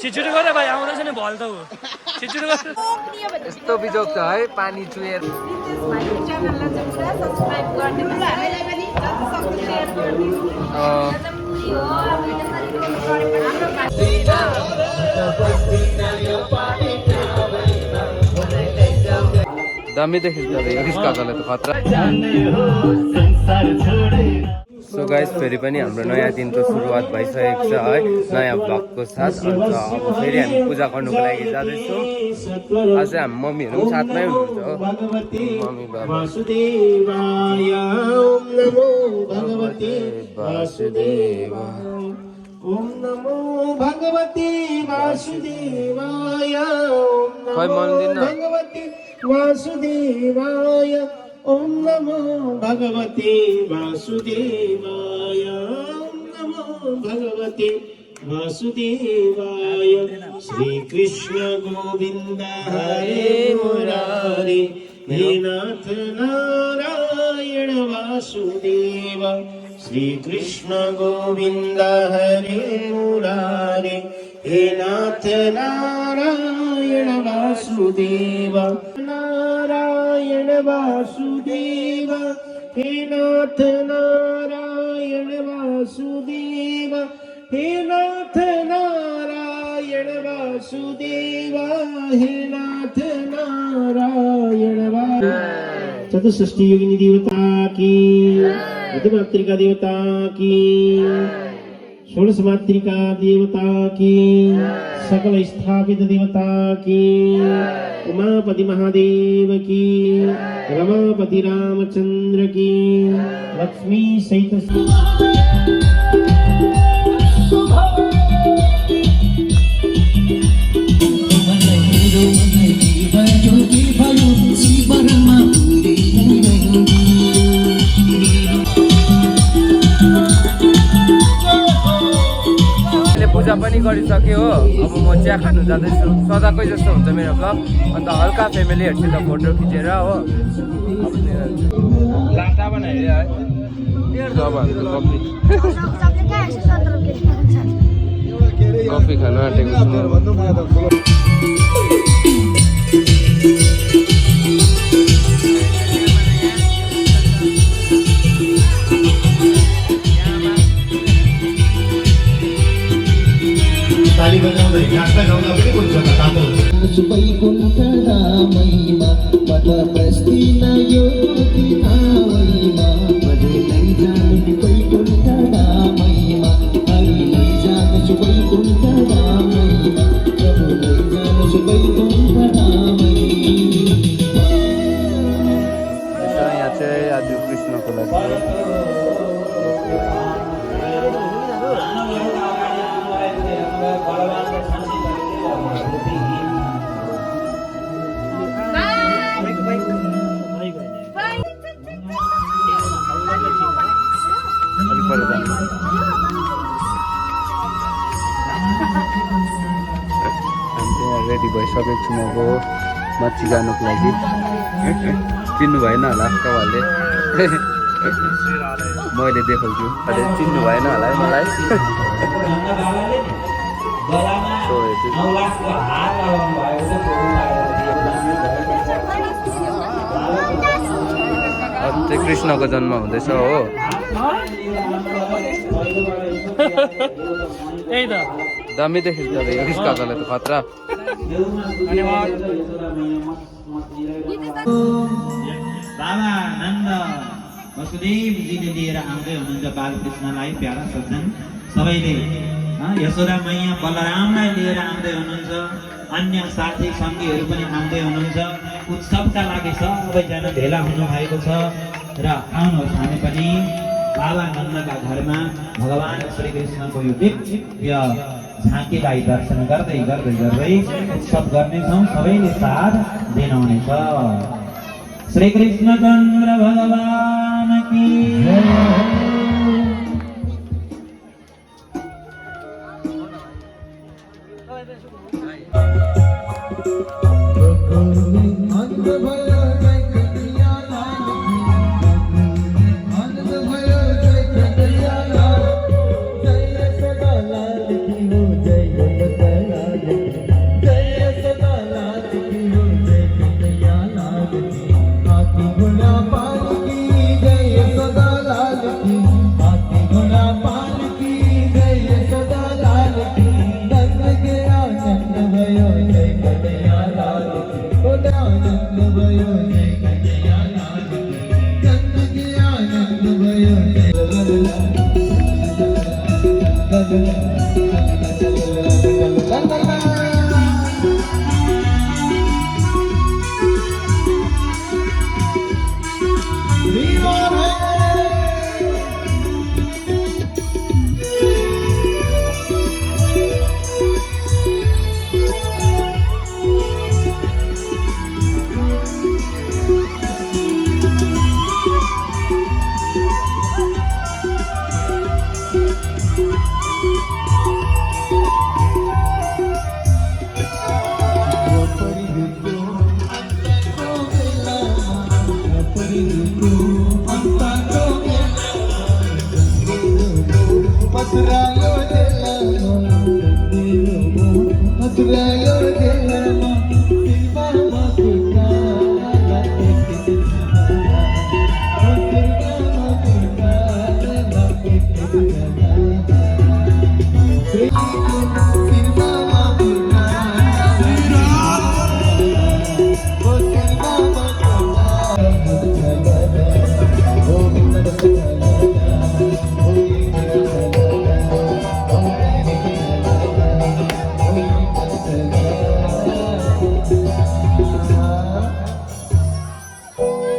छिचुरी गर भाइ आउँदैछ नि भल त हो छिचुरी गर यस्तो बिजोग छ है पानी चुएर दामी देखिन्छ यसका गले त खतरा सो गाइस फेरि पनि हाम्रो नयाँ दिनको सुरुवात भइसकेको छ है नयाँ ब्लगको साथ अन्त अब फेरि हामी पूजा गर्नुको लागि जाँदैछौँ अझै हामी मम्मीहरू पनि साथमै हुनुहुन्छ हो मम्मी बाबा ओम नमो भगवते वासुदेवाय खै मन दिन भगवते वासुदेवाय ओम नमो भगवते वासुदेवाय ओम नमो भगवते वासुदेवाय श्री कृष्ण गोविंद हरे मुरारी हे नाथ नारायण वासुदेव श्री कृष्ण गोविंद हरे मुरारी हे नाथ नारायण वासुदेव नारायण वासुदेव हे नाथ नारायण वासुदेव हे नाथ नारायण वासुदेव हे नाथ नारायण चतुष्षष्ठी योगिनी देवता की मातृका देवता की षोडश मातृका देवता की सकल स्थापित देवता की उमापति महादेव की रमापति रामचंद्र की लक्ष्मी सहित पूजा पनि गरिसक्यो हो अब म चिया खानु जाँदैछु सदाकै जस्तो हुन्छ मेरो ब्लग अन्त हल्का फ्यामिलीहरूसित फोटो खिचेर हो लाटा बनाइदियो है कफी खान आँटेको छु ताली बजाउँदै नाच्दा गाउँदा पनि हुन्छ त तातो सुबै कुन्तडा महिमा मत प्रस्थिन यो किनावैमा बजे नै जानु सुबै कुन्तडा महिमा हरि नै जानु सुबै कुन्तडा महिमा प्रभु नै जानु सुबै कुन्तडा महिमा यहाँ चाहिँ आज कृष्णको लागि रेडी भइसकेको छु म अब माथि जानुको लागि चिन्नु भएन होला तपाईँहरूले मैले देखाउँछु अहिले चिन्नु भएन होला है मलाई अब चाहिँ कृष्णको जन्म हुँदैछ हो दामी देखिन्छ यसका गले त खतरा बाबा नन्द वसुदेव जीले लिएर आउँदै हुनुहुन्छ बालकृष्णलाई प्यारा सज्जन सबैले यशोदा मैया बलरामलाई लिएर आउँदै हुनुहुन्छ अन्य साथी सङ्गीहरू पनि आउँदै हुनुहुन्छ उत्सवका लागि सबैजना भेला हुनु भएको छ र आउनुहोस् हामी पनि बाबा नन्दका घरमा भगवान श्री कृष्णको यो दिव्य झाँकीलाई दर्शन गर्दै गर्दै गर्दै उत्सव गर्नेछौँ सबैले साथ दिनुहुनेछ श्री कृष्ण चन्द्र भगवान की जय आनंद भयो जय कन्हैया लाल की आनंद भयो जय कन्हैया लाल जय सदा लाल की हो जय सदा लाल की जय सदा लाल की हो जय कन्हैया लाल की हाथी घोड़ा पाल की जय सदा लाल की हाथी घोड़ा पाल की जय सदा लाल की नंद के आनंद भयो जय कन्हैया लाल की आनंद भयो जय कन्हैया लाल की नंद के आनंद भयो जय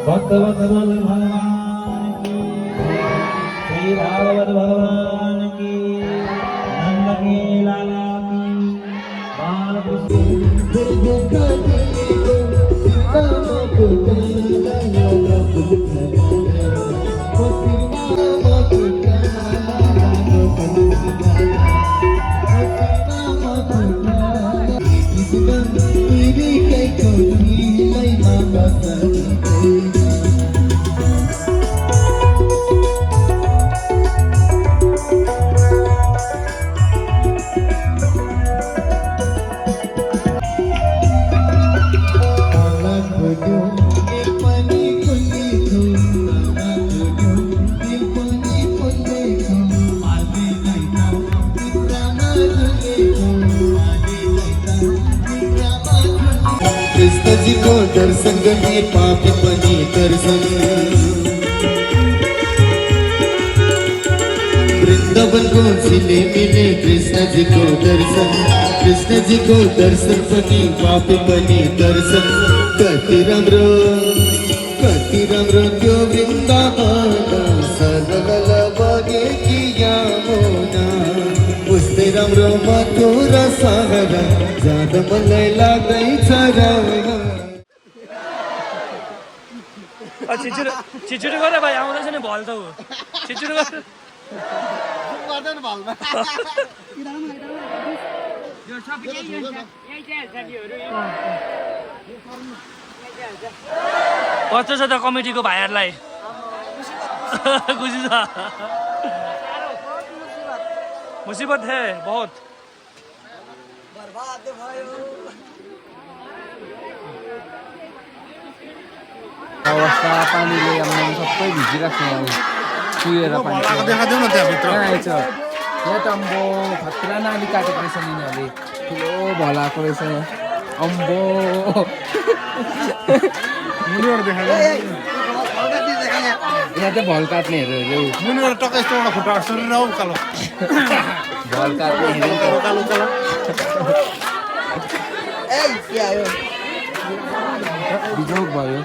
भक्तवत्सल भगवान की श्री भागवत भगवान की नंद के लाला की कृष्ण जी को दर्शन गए पापी बनी दर्शन वृंदावन को सिले मिले कृष्ण जी को दर्शन कृष्ण जी को दर्शन बनी पापी बनी दर्शन कति रम्रो क्यों वृंदावन सरल बगे किया मोना उस्ते राम्रो मधुर सहर जाँदा मलाई लाग्दैछ र छिटो गर भाइ आउँदैछ नि भल त ऊ छिटो गर कस्तो छ त कमिटीको भाइहरूलाई खुसी छ मुसीबत है बहुत अवस्था पानीले आम्माम सबै भिजिरहेको छ यहाँ कुहिएर पानी देखादेऊ न त्यहाँभित्र कहाँ आएछ यहाँ त अम्बो खतरा नाली काटेको रहेछ यिनीहरूले ठुलो भल आएको रहेछ यहाँ अम्बो मुनिबाट देखादेऊ यहाँ चाहिँ भल काट्नेहरू अरे मुनिबाट टक्क यस्तो एउटा खुट्टा सरेर आऊ उकालो भल काट्ने हेऱ्यो उकालो उकालो बिजोग भयो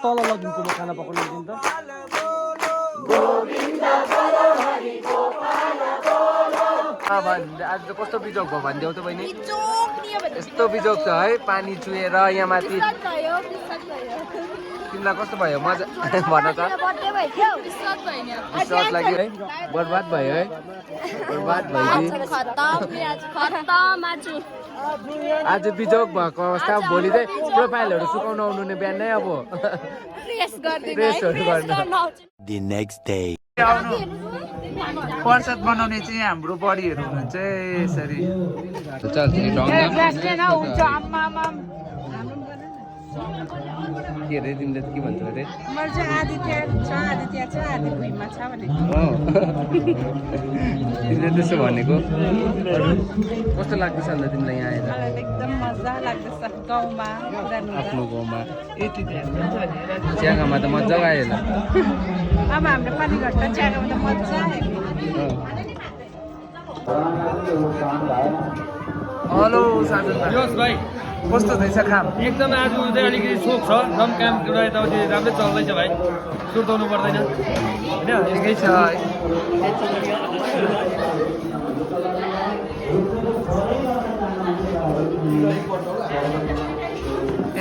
तल लगिदिन्छु म खाना पकाउनु दिन त आज त कस्तो बिजोग भयो भनिदेऊ त बहिनी यस्तो बिजोग छ है पानी चुहेर यहाँ माथि तिमीलाई कस्तो भयो मजा भन त विश्वास लाग्यो है बर्बाद भयो है बर्बाद भयो आज बिजोग भएको अवस्था भोलि चाहिँ प्रोफाइलहरू सुकाउन आउनु नि बिहान नै अब प्रेसहरू गर्न प्रसाद बनाउने चाहिँ हाम्रो बडीहरू हुनुहुन्छ यसरी के अरे तिमीले के भन्छ अरे तिमीले त्यसो भनेको कस्तो लाग्दैछ अन्त तिमीलाई यहाँ आएर एकदम मजा लाग्दैछ गाउँमा आफ्नो गाउँमा चियागाउँमा त मजा आयो होला अब हाम्रो पानीघट्ट चियागाउँमा त मजा आयो हेलो साजन भाइ कस्तो हुँदैछ काम एकदम आज चाहिँ अलिकति सोक छ एकदम काम यताउति राम्रै चल्दैछ भाइ सुर्ताउनु पर्दैन होइन ठिकै छ यहाँ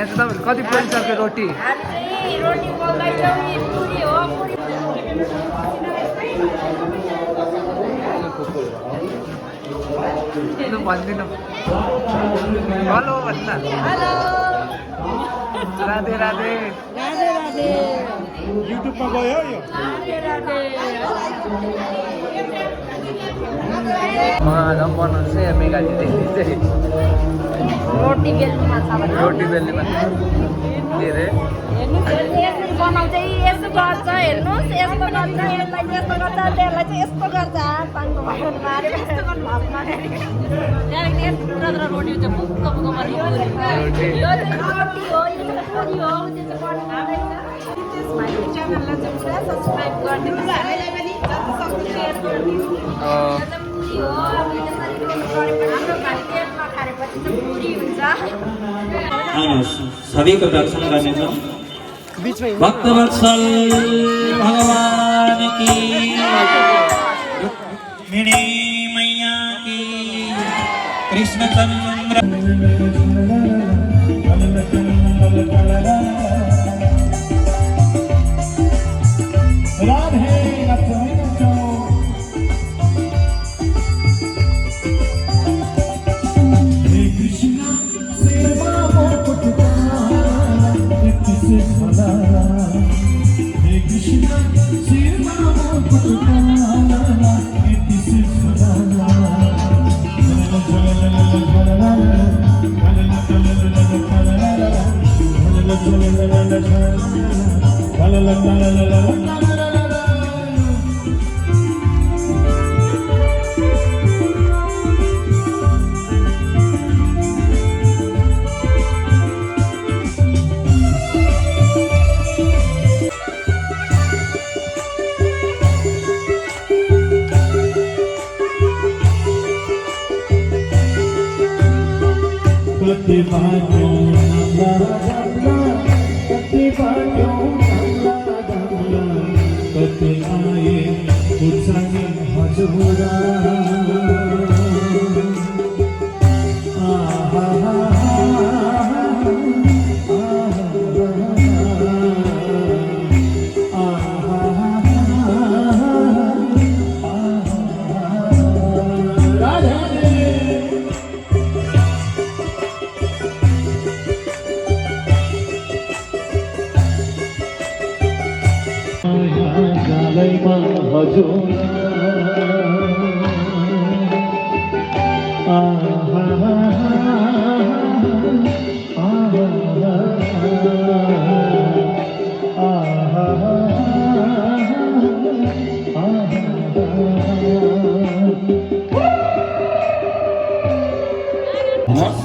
चाहिँ तपाईँहरू कति परिसक्यो रोटी भनिदिनु हेलो भन्न राधे राधे युट्युबमा गयो यो बनाउँछ यहाँ मेघालीले चाहिँ रोटी बेल्नुमा छ भने रोटी बेल्नेमा के अरे बनाउँछ यस्तो गर्छ हेर्नुहोस् यस्तो गर्छ यसलाई यस्तो गर्छ त्यसलाई चाहिँ यस्तो गर्छ पानीको भात मारेर यस्तो गर्नु भात मारेर त्यहाँदेखि यस्तो पुरा रोटी चाहिँ पुक्क पुक्क बनायो यो चाहिँ रोटी हो यो चाहिँ पुरी हो त्यो चाहिँ बनाउनु त्यसमा यो च्यानललाई चाहिँ पुरा सब्स्क्राइब गरिदिनुहोस् हामीलाई पनि जति सक्दो सेयर गरिदिनुहोस् पुरी हो अब त्यसरी रोटी गरेपछि हाम्रो भाइ पेटमा खाएपछि चाहिँ पुरी हुन्छ सबै को दर्शन गर्नेछौँ भक्तवत्सल भगवान की रुक्मिणी मैया की कृष्णचंद्र राधे लक्ष्मी हे कृष्ण सेवा हे कृष्ण सेवा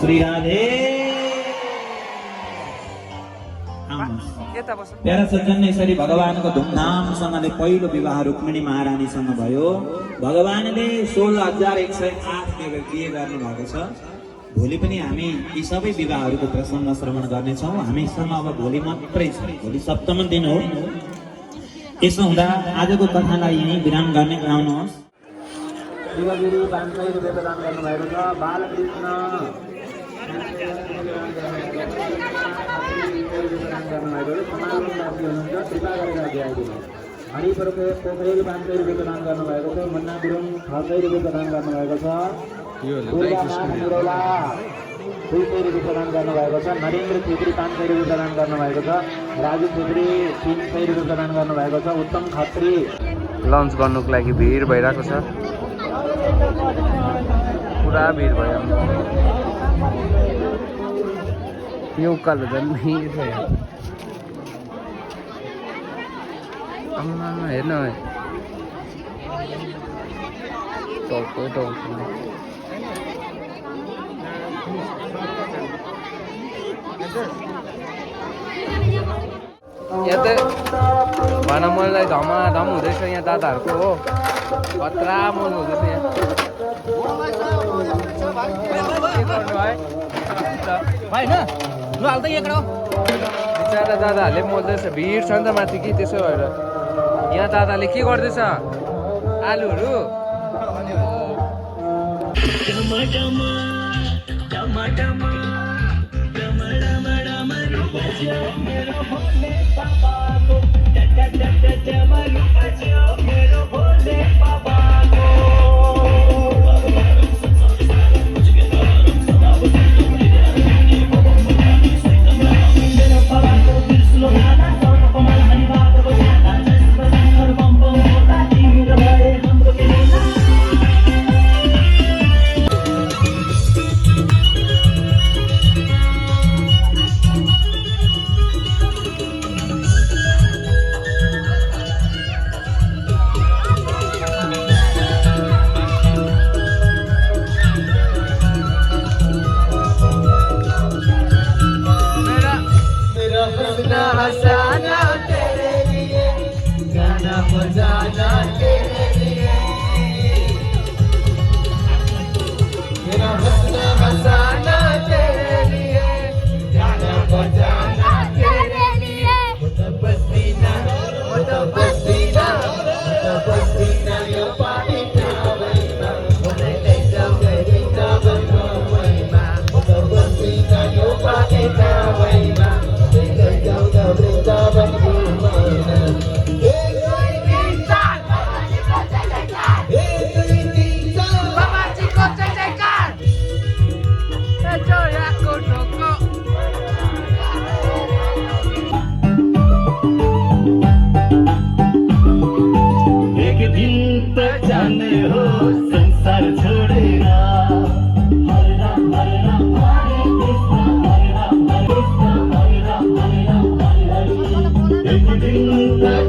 श्री राधे प्यारा सज्जन यसरी भगवानको धुमधामसँगले पहिलो विवाह रुक्मिणी महारानीसँग भयो। भगवानले 16,108 बिहे गर्नु भएको छ। भोलि पनि हामी यी सबै विवाहहरूको प्रसङ्ग श्रवण गर्नेछौँ। हामीसँग अब भोलि मात्रै छ, भोलि सप्तम दिन हो। त्यसो हुँदा आजको कथालाई यहीँ विराम गर्ने आउनुहोस्। शिवगिरी 500 रुपियाँ प्रदान गर्नुभएको छ। बालकृष्ण कृपा गरेर अघि आइदिनु। हरिपुर पोखरेल 500 रुपियाँ प्रदान गर्नुभएको छ। मुन्ना गुरुङ 600 रुपियाँ प्रदान गर्नुभएको छ। 200 रुपियाँ प्रदान गर्नुभएको छ। नरेन्द्र छेत्री 500 रुपियाँ प्रदान गर्नुभएको छ। राजु छेत्री 300 रुपियाँ प्रदान गर्नुभएको छ। उत्तम खत्री लन्च गर्नुको लागि भिड भइरहेको छ, पुरा भिड भयो। यो उकालो झन् भिड भयो। आम्मा हेर्न टाउको यहाँ त भन मलाई धमाधम हुँदैछ यहाँ दादाहरूको हो, खतरा मन हुँदैछ यहाँ। के गर्नु है बिचरा दादाहरूले मोल्दैछ, भिड छ नि त माथि कि, त्यसो भएर यहाँ दादाले के गर्दैछ आलुहरू।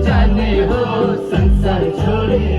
जाने हो संसार छोड़े